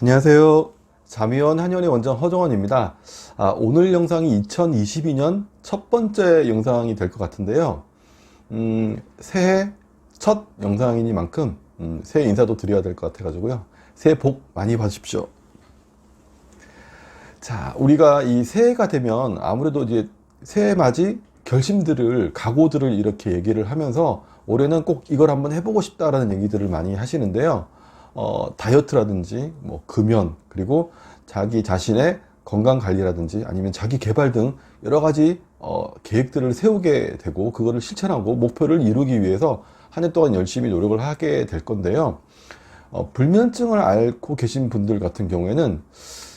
안녕하세요. 자미원 한의원의 원장 허정원입니다. 오늘 영상이 2022년 첫 번째 영상이 될 것 같은데요. 새해 첫 영상이니만큼 새해 인사도 드려야 될 것 같아가지고요. 새해 복 많이 받으십시오. 자, 우리가 이 새해가 되면 아무래도 이제 새해 맞이 결심들을, 각오들을 이렇게 얘기를 하면서 올해는 꼭 이걸 한번 해보고 싶다라는 얘기들을 많이 하시는데요. 다이어트라든지 뭐 금연, 그리고 자기 자신의 건강 관리라든지 아니면 자기 개발 등 여러 가지 계획들을 세우게 되고 그거를 실천하고 목표를 이루기 위해서 한 해 동안 열심히 노력을 하게 될 건데요. 불면증을 앓고 계신 분들 같은 경우에는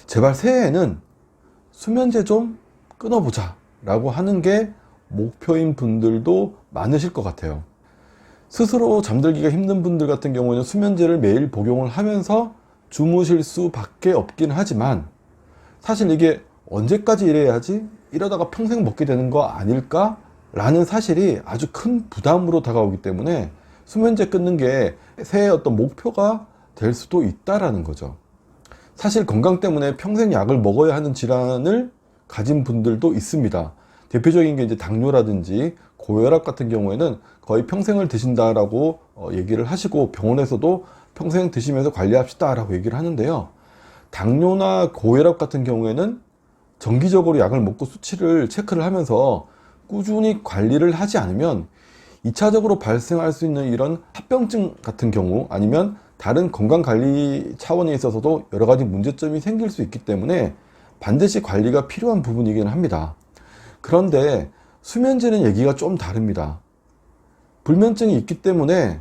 제발 새해에는 수면제 좀 끊어보자 라고 하는 게 목표인 분들도 많으실 것 같아요. 스스로 잠들기가 힘든 분들 같은 경우에는 수면제를 매일 복용을 하면서 주무실 수밖에 없긴 하지만 사실 이게 언제까지 이래야지 이러다가 평생 먹게 되는 거 아닐까? 라는 사실이 아주 큰 부담으로 다가오기 때문에 수면제 끊는 게 새해의 어떤 목표가 될 수도 있다라는 거죠. 사실 건강 때문에 평생 약을 먹어야 하는 질환을 가진 분들도 있습니다. 대표적인 게 이제 당뇨라든지 고혈압 같은 경우에는 거의 평생을 드신다라고 얘기를 하시고 병원에서도 평생 드시면서 관리합시다 라고 얘기를 하는데요. 당뇨나 고혈압 같은 경우에는 정기적으로 약을 먹고 수치를 체크를 하면서 꾸준히 관리를 하지 않으면 2차적으로 발생할 수 있는 이런 합병증 같은 경우 아니면 다른 건강관리 차원에 있어서도 여러 가지 문제점이 생길 수 있기 때문에 반드시 관리가 필요한 부분이긴 합니다. 그런데 수면제는 얘기가 좀 다릅니다. 불면증이 있기 때문에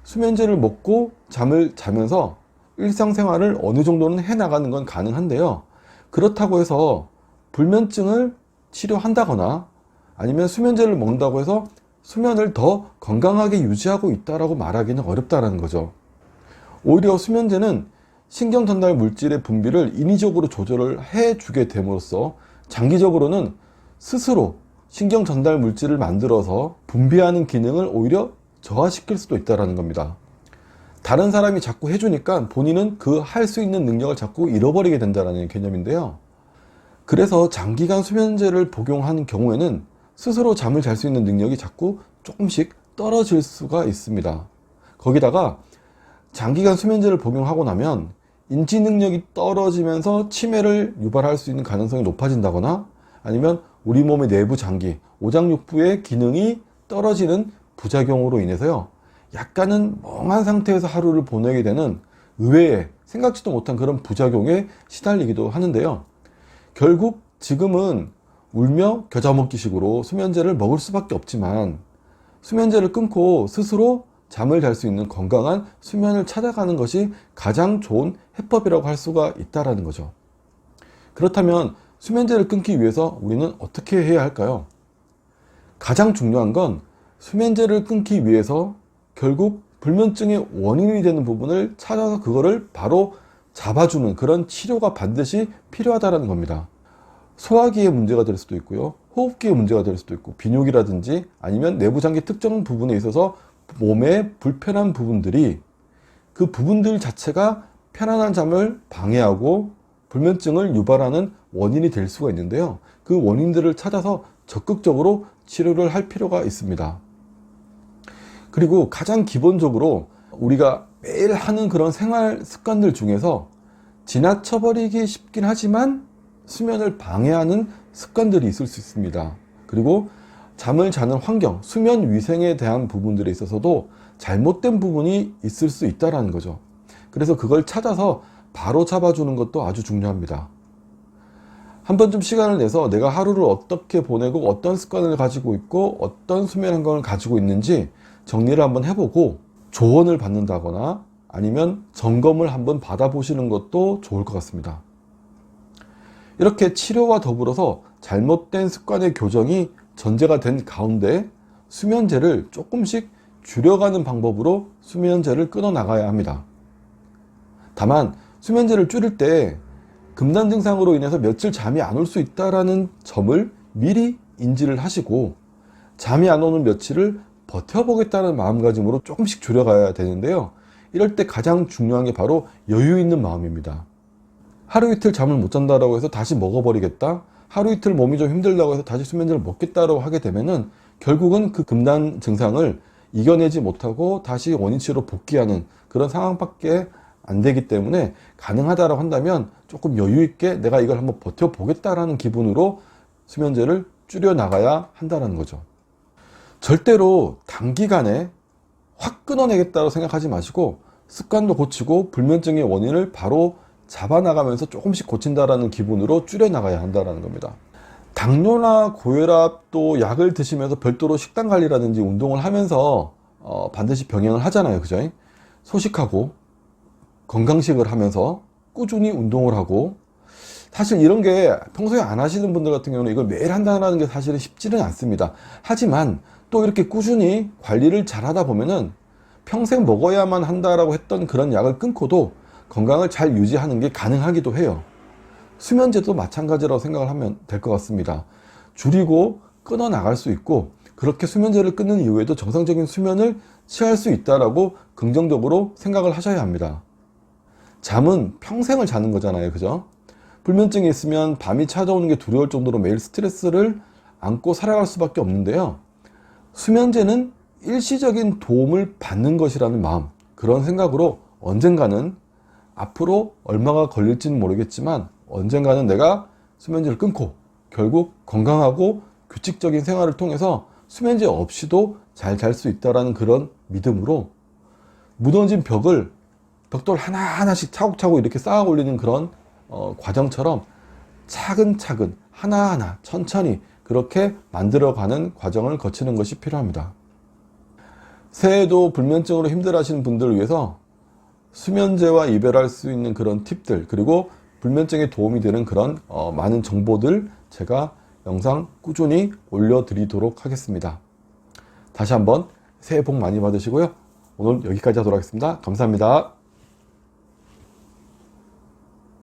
수면제를 먹고 잠을 자면서 일상생활을 어느 정도는 해나가는 건 가능한데요. 그렇다고 해서 불면증을 치료한다거나 아니면 수면제를 먹는다고 해서 수면을 더 건강하게 유지하고 있다라고 말하기는 어렵다는 거죠. 오히려 수면제는 신경전달 물질의 분비를 인위적으로 조절을 해주게 됨으로써 장기적으로는 스스로 신경전달 물질을 만들어서 분비하는 기능을 오히려 저하시킬 수도 있다는 겁니다. 다른 사람이 자꾸 해주니까 본인은 그 할 수 있는 능력을 자꾸 잃어버리게 된다는 개념인데요. 그래서 장기간 수면제를 복용하는 경우에는 스스로 잠을 잘 수 있는 능력이 자꾸 조금씩 떨어질 수가 있습니다. 거기다가 장기간 수면제를 복용하고 나면 인지 능력이 떨어지면서 치매를 유발할 수 있는 가능성이 높아진다거나 아니면 우리 몸의 내부 장기, 오장육부의 기능이 떨어지는 부작용으로 인해서요. 약간은 멍한 상태에서 하루를 보내게 되는 의외의 생각지도 못한 그런 부작용에 시달리기도 하는데요. 결국 지금은 울며 겨자 먹기 식으로 수면제를 먹을 수밖에 없지만 수면제를 끊고 스스로 잠을 잘 수 있는 건강한 수면을 찾아가는 것이 가장 좋은 해법이라고 할 수가 있다는 거죠. 그렇다면 수면제를 끊기 위해서 우리는 어떻게 해야 할까요? 가장 중요한 건 수면제를 끊기 위해서 결국 불면증의 원인이 되는 부분을 찾아서 그거를 바로 잡아주는 그런 치료가 반드시 필요하다는 겁니다. 소화기에 문제가 될 수도 있고요. 호흡기에 문제가 될 수도 있고 비뇨기라든지 아니면 내부장기 특정 부분에 있어서 몸의 불편한 부분들이 그 부분들 자체가 편안한 잠을 방해하고 불면증을 유발하는 원인이 될 수가 있는데요. 그 원인들을 찾아서 적극적으로 치료를 할 필요가 있습니다. 그리고 가장 기본적으로 우리가 매일 하는 그런 생활 습관들 중에서 지나쳐버리기 쉽긴 하지만 수면을 방해하는 습관들이 있을 수 있습니다. 그리고 잠을 자는 환경, 수면 위생에 대한 부분들에 있어서도 잘못된 부분이 있을 수 있다는 거죠. 그래서 그걸 찾아서 바로 잡아주는 것도 아주 중요합니다. 한 번쯤 시간을 내서 내가 하루를 어떻게 보내고 어떤 습관을 가지고 있고 어떤 수면 환경을 가지고 있는지 정리를 한번 해보고 조언을 받는다거나 아니면 점검을 한번 받아보시는 것도 좋을 것 같습니다. 이렇게 치료와 더불어서 잘못된 습관의 교정이 전제가 된 가운데 수면제를 조금씩 줄여가는 방법으로 수면제를 끊어 나가야 합니다. 다만 수면제를 줄일 때 금단 증상으로 인해서 며칠 잠이 안 올 수 있다는 점을 미리 인지를 하시고 잠이 안 오는 며칠을 버텨보겠다는 마음가짐으로 조금씩 줄여가야 되는데요. 이럴 때 가장 중요한 게 바로 여유 있는 마음입니다. 하루 이틀 잠을 못 잔다라고 해서 다시 먹어버리겠다, 하루 이틀 몸이 좀 힘들다고 해서 다시 수면제를 먹겠다라고 하게 되면은 결국은 그 금단 증상을 이겨내지 못하고 다시 원위치로 복귀하는 그런 상황밖에 안 되기 때문에, 가능하다라고 한다면 조금 여유 있게 내가 이걸 한번 버텨보겠다라는 기분으로 수면제를 줄여 나가야 한다는 거죠. 절대로 단기간에 확 끊어내겠다고 생각하지 마시고, 습관도 고치고 불면증의 원인을 바로 잡아나가면서 조금씩 고친다라는 기분으로 줄여 나가야 한다는 겁니다. 당뇨나 고혈압도 약을 드시면서 별도로 식단 관리라든지 운동을 하면서 반드시 병행을 하잖아요, 그죠? 소식하고 건강식을 하면서 꾸준히 운동을 하고, 사실 이런 게 평소에 안 하시는 분들 같은 경우는 이걸 매일 한다는 게 사실은 쉽지는 않습니다. 하지만 또 이렇게 꾸준히 관리를 잘 하다 보면은 평생 먹어야만 한다라고 했던 그런 약을 끊고도 건강을 잘 유지하는 게 가능하기도 해요. 수면제도 마찬가지라고 생각을 하면 될 것 같습니다. 줄이고 끊어 나갈 수 있고, 그렇게 수면제를 끊는 이후에도 정상적인 수면을 취할 수 있다라고 긍정적으로 생각을 하셔야 합니다. 잠은 평생을 자는 거잖아요, 그죠? 불면증이 있으면 밤이 찾아오는 게 두려울 정도로 매일 스트레스를 안고 살아갈 수밖에 없는데요, 수면제는 일시적인 도움을 받는 것이라는 마음, 그런 생각으로 언젠가는, 앞으로 얼마가 걸릴지는 모르겠지만 언젠가는 내가 수면제를 끊고 결국 건강하고 규칙적인 생활을 통해서 수면제 없이도 잘 잘 수 있다는 그런 믿음으로, 무너진 벽돌 하나하나씩 차곡차곡 이렇게 쌓아 올리는 그런 과정처럼 차근차근 하나하나 천천히 그렇게 만들어가는 과정을 거치는 것이 필요합니다. 새해에도 불면증으로 힘들어하시는 분들을 위해서 수면제와 이별할 수 있는 그런 팁들, 그리고 불면증에 도움이 되는 그런 많은 정보들 제가 영상 꾸준히 올려드리도록 하겠습니다. 다시 한번 새해 복 많이 받으시고요. 오늘 여기까지 하도록 하겠습니다. 감사합니다.